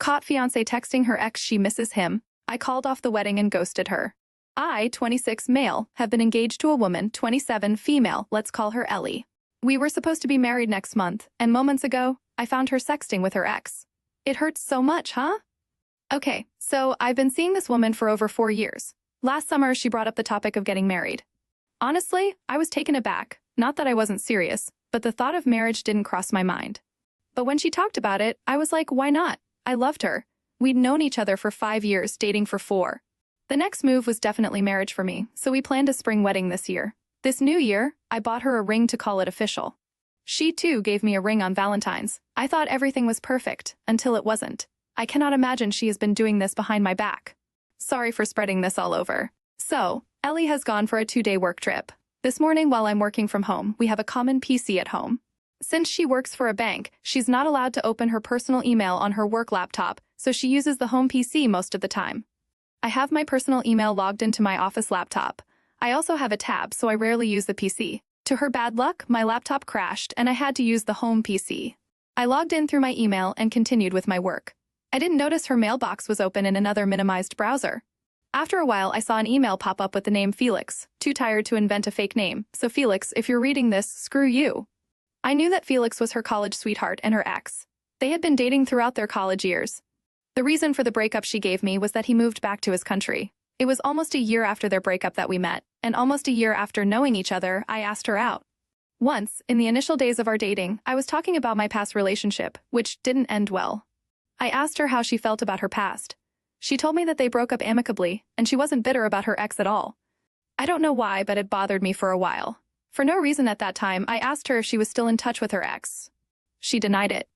Caught fiancé texting her ex she misses him. I called off the wedding and ghosted her. I, 26 male, have been engaged to a woman, 27 female, let's call her Ellie. We were supposed to be married next month, and moments ago, I found her sexting with her ex. It hurts so much, huh? Okay, so I've been seeing this woman for over 4 years. Last summer, she brought up the topic of getting married. Honestly, I was taken aback. Not that I wasn't serious, but the thought of marriage didn't cross my mind. But when she talked about it, I was like, why not? I loved her. We'd known each other for 5 years, dating for 4. The next move was definitely marriage for me, so we planned a spring wedding this year. This new year, I bought her a ring to call it official. She too gave me a ring on Valentine's. I thought everything was perfect, until it wasn't. I cannot imagine she has been doing this behind my back. Sorry for spreading this all over. So, Ellie has gone for a 2-day work trip. This morning while I'm working from home, we have a common PC at home. Since she works for a bank, she's not allowed to open her personal email on her work laptop, so she uses the home PC most of the time. I have my personal email logged into my office laptop. I also have a tab, so I rarely use the PC. To her bad luck, my laptop crashed and I had to use the home PC. I logged in through my email and continued with my work. I didn't notice her mailbox was open in another minimized browser. After a while, I saw an email pop up with the name Felix. Too tired to invent a fake name, so Felix, if you're reading this, screw you. I knew that Felix was her college sweetheart and her ex. They had been dating throughout their college years. The reason for the breakup she gave me was that he moved back to his country. It was almost a year after their breakup that we met, and almost a year after knowing each other, I asked her out. Once, in the initial days of our dating, I was talking about my past relationship, which didn't end well. I asked her how she felt about her past. She told me that they broke up amicably, and she wasn't bitter about her ex at all. I don't know why, but it bothered me for a while. For no reason at that time, I asked her if she was still in touch with her ex. She denied it.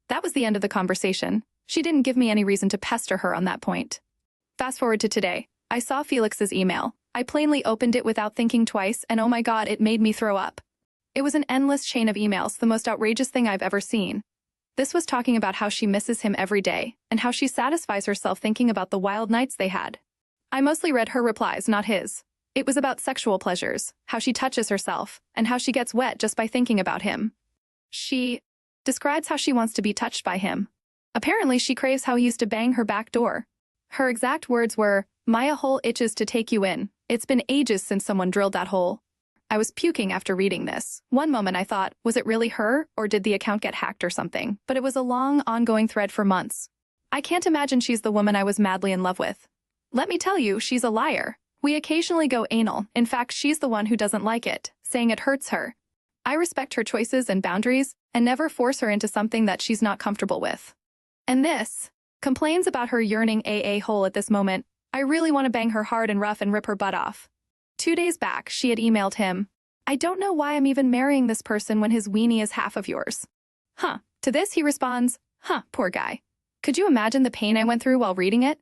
That was the end of the conversation. She didn't give me any reason to pester her on that point. Fast forward to today. I saw Felix's email. I plainly opened it without thinking twice, and oh my god, it made me throw up. It was an endless chain of emails, the most outrageous thing I've ever seen. This was talking about how she misses him every day, and how she satisfies herself thinking about the wild nights they had. I mostly read her replies, not his. It was about sexual pleasures, how she touches herself, and how she gets wet just by thinking about him. She describes how she wants to be touched by him. Apparently, she craves how he used to bang her back door. Her exact words were, "My hole itches to take you in. It's been ages since someone drilled that hole." I was puking after reading this. One moment I thought, was it really her, or did the account get hacked or something? But it was a long, ongoing thread for months. I can't imagine she's the woman I was madly in love with. Let me tell you, she's a liar. We occasionally go anal. In fact, she's the one who doesn't like it, saying it hurts her. I respect her choices and boundaries, and never force her into something that she's not comfortable with. And this complains about her yearning hole at this moment. I really want to bang her hard and rough and rip her butt off. 2 days back, she had emailed him, "I don't know why I'm even marrying this person when his weenie is half of yours." Huh. To this he responds, poor guy. Could you imagine the pain I went through while reading it?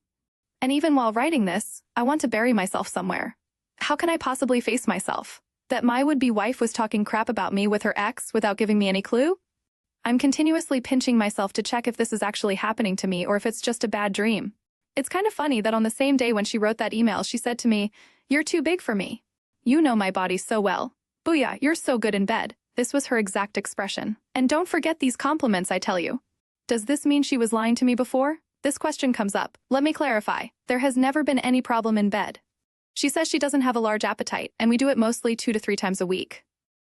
And even while writing this, I want to bury myself somewhere. How can I possibly face myself? That my would-be wife was talking crap about me with her ex without giving me any clue? I'm continuously pinching myself to check if this is actually happening to me or if it's just a bad dream. It's kind of funny that on the same day when she wrote that email, she said to me, "You're too big for me. You know my body so well. Booyah, you're so good in bed." This was her exact expression. And don't forget these compliments, I tell you. Does this mean she was lying to me before? This question comes up. Let me clarify. There has never been any problem in bed. She says she doesn't have a large appetite, and we do it mostly 2 to 3 times a week.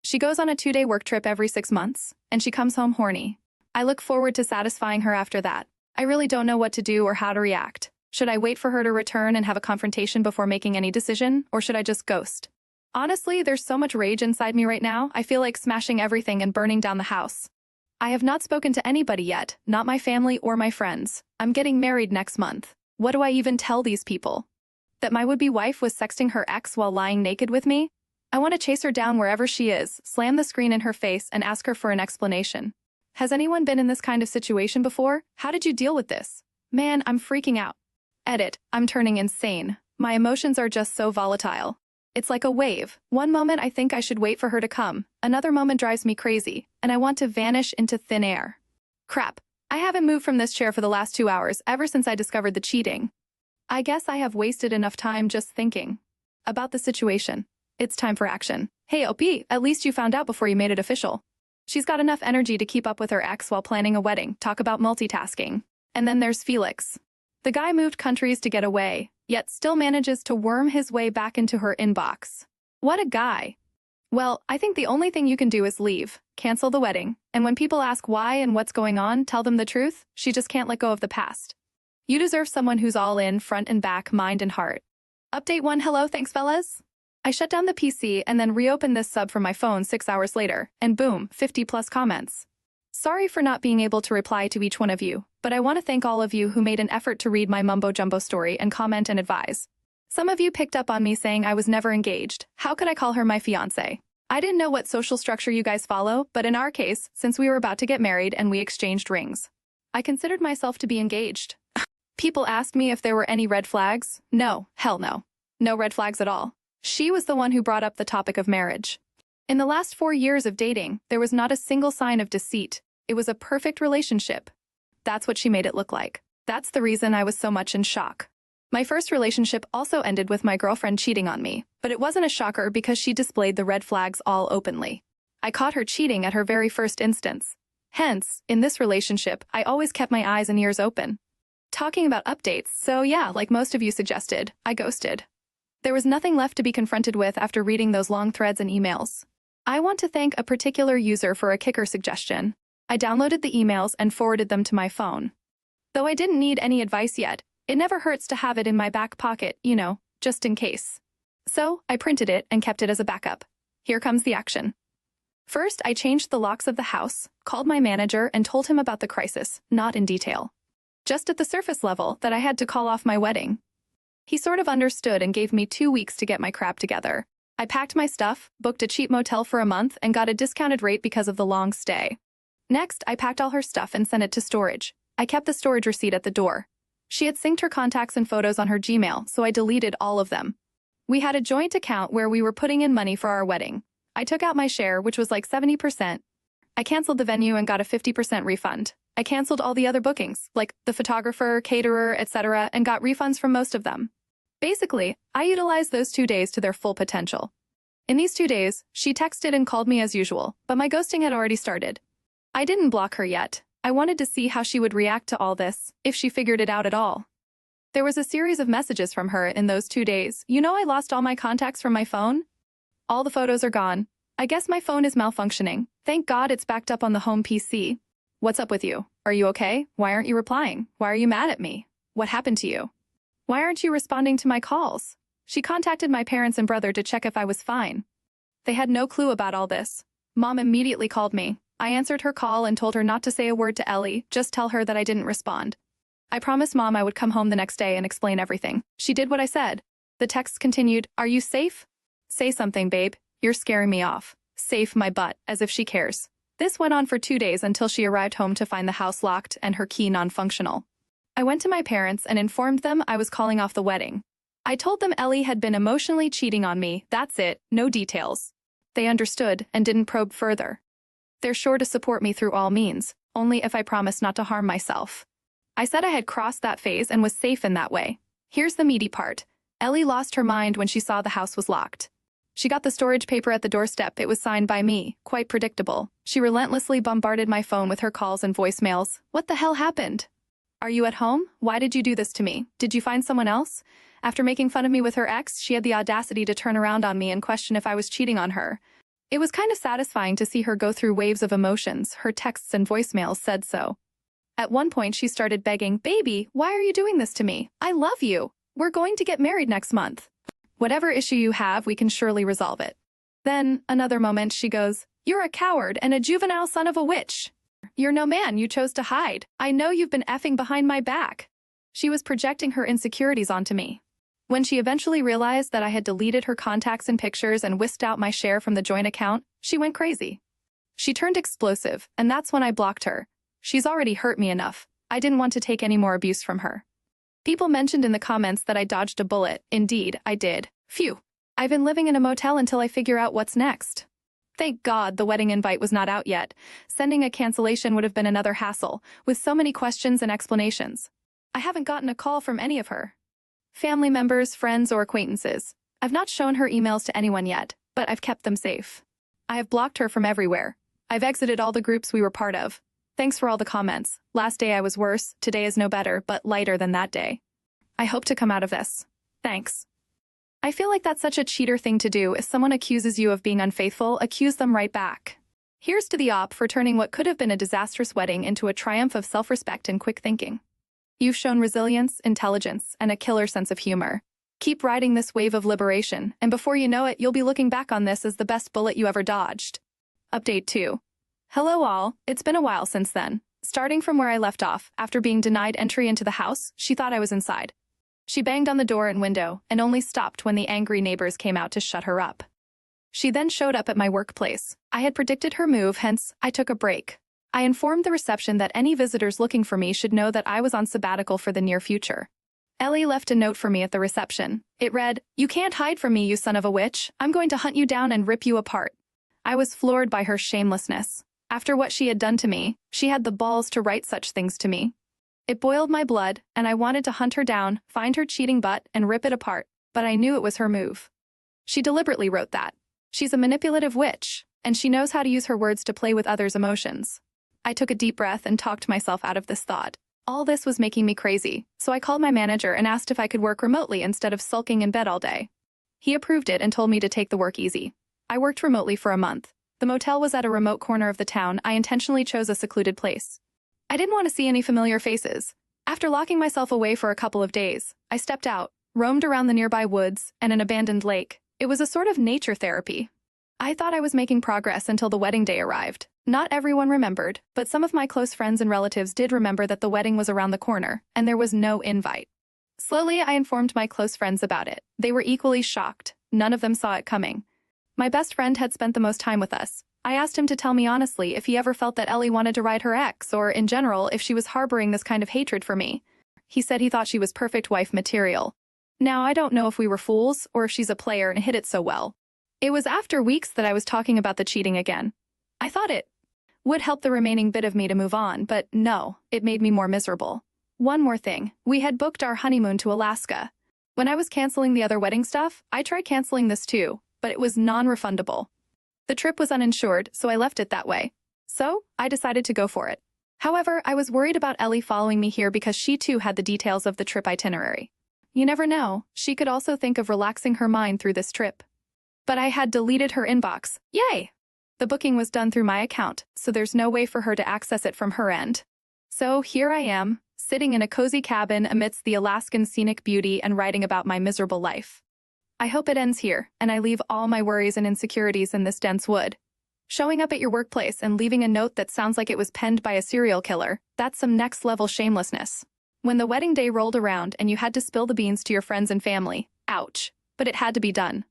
She goes on a 2-day work trip every 6 months, and she comes home horny. I look forward to satisfying her after that. I really don't know what to do or how to react. Should I wait for her to return and have a confrontation before making any decision, or should I just ghost? Honestly, there's so much rage inside me right now, I feel like smashing everything and burning down the house. I have not spoken to anybody yet, not my family or my friends. I'm getting married next month. What do I even tell these people? That my would-be wife was sexting her ex while lying naked with me? I want to chase her down wherever she is, slam the screen in her face, and ask her for an explanation. Has anyone been in this kind of situation before? How did you deal with this? Man, I'm freaking out. Edit. I'm turning insane. My emotions are just so volatile. It's like a wave. One moment I think I should wait for her to come. Another moment drives me crazy, and I want to vanish into thin air. Crap. I haven't moved from this chair for the last 2 hours ever since I discovered the cheating. I guess I have wasted enough time just thinking about the situation. It's time for action. Hey OP, at least you found out before you made it official. She's got enough energy to keep up with her ex while planning a wedding. Talk about multitasking. And then there's Felix. The guy moved countries to get away, yet still manages to worm his way back into her inbox. What a guy. Well, I think the only thing you can do is leave, cancel the wedding, and when people ask why and what's going on, tell them the truth. She just can't let go of the past. You deserve someone who's all in, front and back, mind and heart. Update 1. Hello, thanks fellas. I shut down the PC and then reopened this sub from my phone 6 hours later, and boom, 50 plus comments. Sorry for not being able to reply to each one of you, but I want to thank all of you who made an effort to read my mumbo-jumbo story and comment and advise. Some of you picked up on me saying I was never engaged. How could I call her my fiancée? I didn't know what social structure you guys follow, but in our case, since we were about to get married and we exchanged rings, I considered myself to be engaged. People asked me if there were any red flags. No, hell no. No red flags at all. She was the one who brought up the topic of marriage. In the last 4 years of dating, there was not a single sign of deceit. It was a perfect relationship. That's what she made it look like. That's the reason I was so much in shock. My first relationship also ended with my girlfriend cheating on me, but it wasn't a shocker because she displayed the red flags all openly. I caught her cheating at her very first instance. Hence, in this relationship, I always kept my eyes and ears open. Talking about updates, so yeah, like most of you suggested, I ghosted. There was nothing left to be confronted with after reading those long threads and emails. I want to thank a particular user for a kicker suggestion. I downloaded the emails and forwarded them to my phone. Though I didn't need any advice yet, it never hurts to have it in my back pocket, you know, just in case. So, I printed it and kept it as a backup. Here comes the action. First, I changed the locks of the house, called my manager and told him about the crisis, not in detail. Just at the surface level that I had to call off my wedding. He sort of understood and gave me 2 weeks to get my crap together. I packed my stuff, booked a cheap motel for a month, and got a discounted rate because of the long stay. Next, I packed all her stuff and sent it to storage. I kept the storage receipt at the door. She had synced her contacts and photos on her Gmail, so I deleted all of them. We had a joint account where we were putting in money for our wedding. I took out my share, which was like 70%. I canceled the venue and got a 50% refund. I canceled all the other bookings, like the photographer, caterer, etc., and got refunds from most of them. Basically, I utilized those 2 days to their full potential. In these 2 days, she texted and called me as usual, but my ghosting had already started. I didn't block her yet. I wanted to see how she would react to all this, if she figured it out at all. There was a series of messages from her in those 2 days. You know, I lost all my contacts from my phone? All the photos are gone. I guess my phone is malfunctioning. Thank God it's backed up on the home PC. What's up with you? Are you okay? Why aren't you replying? Why are you mad at me? What happened to you? Why aren't you responding to my calls? She contacted my parents and brother to check if I was fine. They had no clue about all this. Mom immediately called me. I answered her call and told her not to say a word to Ellie, just tell her that I didn't respond. I promised Mom I would come home the next day and explain everything. She did what I said. The texts continued, "Are you safe? Say something, babe. You're scaring me off." Safe my butt, as if she cares. This went on for 2 days until she arrived home to find the house locked and her key non-functional. I went to my parents and informed them I was calling off the wedding. I told them Ellie had been emotionally cheating on me, that's it, no details. They understood and didn't probe further. They're sure to support me through all means, only if I promise not to harm myself. I said I had crossed that phase and was safe in that way. Here's the meaty part. Ellie lost her mind when she saw the house was locked. She got the storage paper at the doorstep. It was signed by me, quite predictable. She relentlessly bombarded my phone with her calls and voicemails. What the hell happened? Are you at home? Why did you do this to me? Did you find someone else? After making fun of me with her ex, she had the audacity to turn around on me and question if I was cheating on her. It was kind of satisfying to see her go through waves of emotions. Her texts and voicemails said so. At one point, she started begging, "Baby, why are you doing this to me? I love you. We're going to get married next month. Whatever issue you have, we can surely resolve it." Then, another moment, she goes, "You're a coward and a juvenile son of a witch. You're no man, you chose to hide. I know you've been effing behind my back." She was projecting her insecurities onto me. When she eventually realized that I had deleted her contacts and pictures and whisked out my share from the joint account, she went crazy. She turned explosive, and that's when I blocked her. She's already hurt me enough. I didn't want to take any more abuse from her. People mentioned in the comments that I dodged a bullet. Indeed, I did. Phew. I've been living in a motel until I figure out what's next. Thank God the wedding invite was not out yet. Sending a cancellation would have been another hassle, with so many questions and explanations. I haven't gotten a call from any of her family members, friends, or acquaintances. I've not shown her emails to anyone yet, but I've kept them safe. I have blocked her from everywhere. I've exited all the groups we were part of. Thanks for all the comments. Last day I was worse, today is no better, but lighter than that day. I hope to come out of this. Thanks. I feel like that's such a cheater thing to do. If someone accuses you of being unfaithful, accuse them right back. Here's to the op for turning what could have been a disastrous wedding into a triumph of self-respect and quick thinking. You've shown resilience, intelligence, and a killer sense of humor. Keep riding this wave of liberation, and before you know it, you'll be looking back on this as the best bullet you ever dodged. Update 2. Hello all, it's been a while since then. Starting from where I left off, after being denied entry into the house, she thought I was inside. She banged on the door and window, and only stopped when the angry neighbors came out to shut her up. She then showed up at my workplace. I had predicted her move, hence, I took a break. I informed the reception that any visitors looking for me should know that I was on sabbatical for the near future. Ellie left a note for me at the reception. It read, "You can't hide from me, you son of a witch. I'm going to hunt you down and rip you apart." I was floored by her shamelessness. After what she had done to me, she had the balls to write such things to me. It boiled my blood, and I wanted to hunt her down, find her cheating butt, and rip it apart, but I knew it was her move. She deliberately wrote that. She's a manipulative witch, and she knows how to use her words to play with others' emotions. I took a deep breath and talked myself out of this thought. All this was making me crazy, so I called my manager and asked if I could work remotely instead of sulking in bed all day. He approved it and told me to take the work easy. I worked remotely for a month. The motel was at a remote corner of the town. I intentionally chose a secluded place. I didn't want to see any familiar faces. After locking myself away for a couple of days, I stepped out, roamed around the nearby woods and an abandoned lake. It was a sort of nature therapy. I thought I was making progress until the wedding day arrived. Not everyone remembered, but some of my close friends and relatives did remember that the wedding was around the corner, and there was no invite. Slowly, I informed my close friends about it. They were equally shocked. None of them saw it coming. My best friend had spent the most time with us. I asked him to tell me honestly if he ever felt that Ellie wanted to ride her ex, or, in general, if she was harboring this kind of hatred for me. He said he thought she was perfect wife material. Now, I don't know if we were fools, or if she's a player and hid it so well. It was after weeks that I was talking about the cheating again. I thought it would help the remaining bit of me to move on, but no, it made me more miserable. One more thing, we had booked our honeymoon to Alaska. When I was canceling the other wedding stuff, I tried canceling this too, but it was non-refundable. The trip was uninsured, so I left it that way. So, I decided to go for it. However, I was worried about Ellie following me here because she too had the details of the trip itinerary. You never know, she could also think of relaxing her mind through this trip. But I had deleted her inbox. Yay! The booking was done through my account, so there's no way for her to access it from her end. So here I am, sitting in a cozy cabin amidst the Alaskan scenic beauty and writing about my miserable life. I hope it ends here, and I leave all my worries and insecurities in this dense wood. Showing up at your workplace and leaving a note that sounds like it was penned by a serial killer, that's some next-level shamelessness. When the wedding day rolled around and you had to spill the beans to your friends and family, ouch, but it had to be done.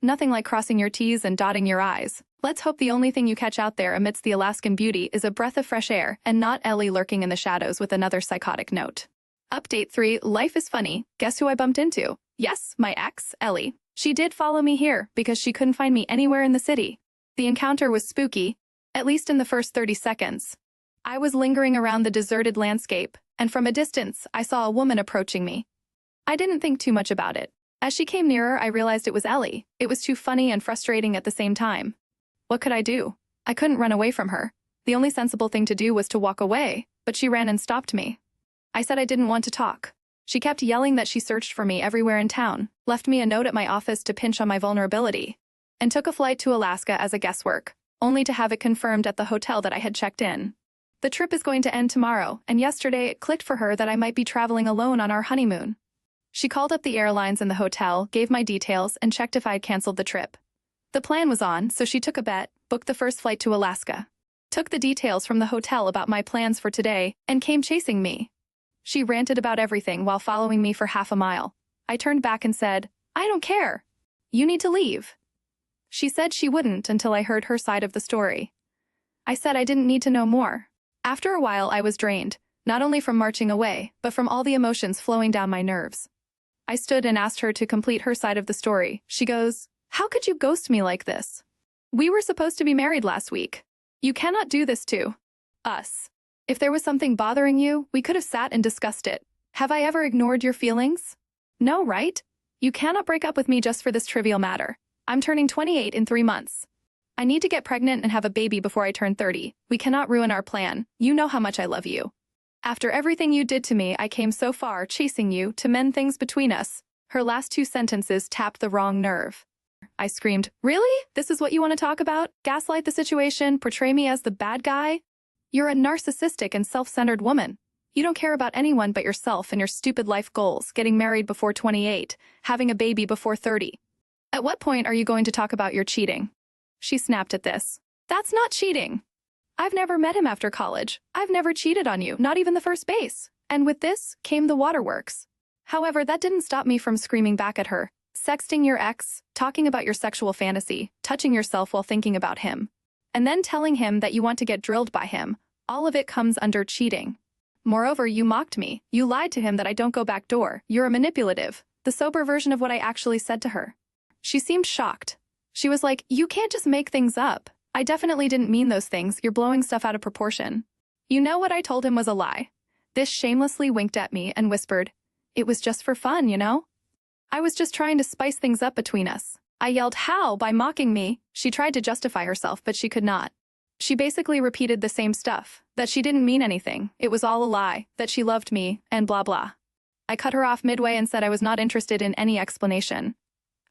Nothing like crossing your T's and dotting your I's. Let's hope the only thing you catch out there amidst the Alaskan beauty is a breath of fresh air and not Ellie lurking in the shadows with another psychotic note. Update 3, life is funny. Guess who I bumped into? Yes, my ex, Ellie. She did follow me here because she couldn't find me anywhere in the city. The encounter was spooky, at least in the first 30 seconds. I was lingering around the deserted landscape, and from a distance, I saw a woman approaching me. I didn't think too much about it. As she came nearer, I realized it was Ellie. It was too funny and frustrating at the same time. What could I do? I couldn't run away from her. The only sensible thing to do was to walk away, but she ran and stopped me. I said I didn't want to talk. She kept yelling that she searched for me everywhere in town, left me a note at my office to pinch on my vulnerability, and took a flight to Alaska as a guesswork, only to have it confirmed at the hotel that I had checked in. The trip is going to end tomorrow, and yesterday it clicked for her that I might be traveling alone on our honeymoon. She called up the airlines and the hotel, gave my details, and checked if I had canceled the trip. The plan was on, so she took a bet, booked the first flight to Alaska, took the details from the hotel about my plans for today, and came chasing me. She ranted about everything while following me for half a mile. I turned back and said, "I don't care. You need to leave." She said she wouldn't until I heard her side of the story. I said I didn't need to know more. After a while, I was drained, not only from marching away, but from all the emotions flowing down my nerves. I stood and asked her to complete her side of the story. She goes, "How could you ghost me like this? We were supposed to be married last week. You cannot do this to us. If there was something bothering you, we could have sat and discussed it. Have I ever ignored your feelings? No, right? You cannot break up with me just for this trivial matter. I'm turning 28 in 3 months. I need to get pregnant and have a baby before I turn 30. We cannot ruin our plan. You know how much I love you. After everything you did to me, I came so far, chasing you, to mend things between us. Her last two sentences tapped the wrong nerve. I screamed, "Really? This is what you want to talk about? Gaslight the situation, portray me as the bad guy? You're a narcissistic and self-centered woman. You don't care about anyone but yourself and your stupid life goals, getting married before 28, having a baby before 30. At what point are you going to talk about your cheating?" She snapped at this. "That's not cheating. I've never met him after college. I've never cheated on you, not even the first base." And with this came the waterworks. However, that didn't stop me from screaming back at her. Sexting your ex, talking about your sexual fantasy, touching yourself while thinking about him, and then telling him that you want to get drilled by him, all of it comes under cheating. Moreover, you mocked me. You lied to him that I don't go back door. You're a manipulative. The sober version of what I actually said to her. She seemed shocked. She was like, "You can't just make things up. I definitely didn't mean those things. You're blowing stuff out of proportion." You know what I told him was a lie. This shamelessly winked at me and whispered, "It was just for fun, you know? I was just trying to spice things up between us." I yelled, "How? By mocking me?" She tried to justify herself, but she could not. She basically repeated the same stuff, that she didn't mean anything, it was all a lie, that she loved me, and blah blah. I cut her off midway and said I was not interested in any explanation.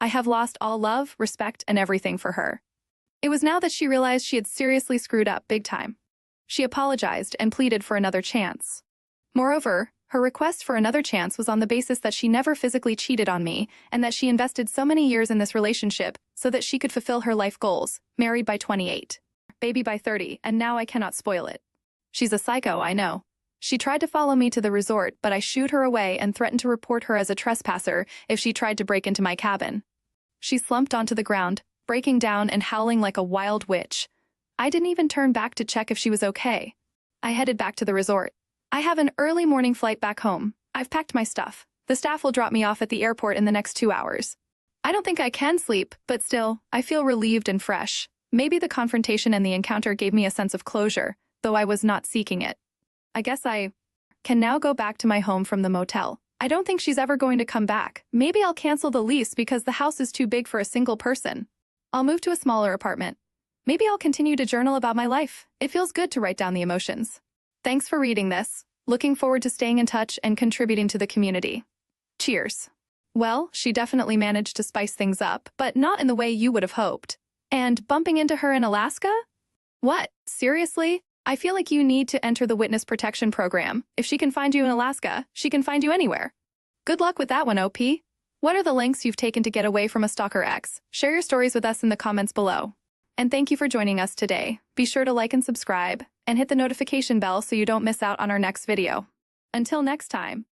I have lost all love, respect, and everything for her. It was now that she realized she had seriously screwed up big time. She apologized and pleaded for another chance. Moreover, her request for another chance was on the basis that she never physically cheated on me and that she invested so many years in this relationship so that she could fulfill her life goals, married by 28, baby by 30, and now I cannot spoil it. She's a psycho, I know. She tried to follow me to the resort, but I shooed her away and threatened to report her as a trespasser if she tried to break into my cabin. She slumped onto the ground, breaking down and howling like a wild witch. I didn't even turn back to check if she was okay. I headed back to the resort. I have an early morning flight back home. I've packed my stuff. The staff will drop me off at the airport in the next 2 hours. I don't think I can sleep, but still, I feel relieved and fresh. Maybe the confrontation and the encounter gave me a sense of closure, though I was not seeking it. I guess I can now go back to my home from the motel. I don't think she's ever going to come back. Maybe I'll cancel the lease because the house is too big for a single person. I'll move to a smaller apartment. Maybe I'll continue to journal about my life. It feels good to write down the emotions. Thanks for reading this. Looking forward to staying in touch and contributing to the community. Cheers. Well, she definitely managed to spice things up, but not in the way you would have hoped. And bumping into her in Alaska? What? Seriously? I feel like you need to enter the witness protection program. If she can find you in Alaska, she can find you anywhere. Good luck with that one, OP. What are the lengths you've taken to get away from a stalker ex? Share your stories with us in the comments below. And thank you for joining us today. Be sure to like and subscribe, and hit the notification bell so you don't miss out on our next video. Until next time.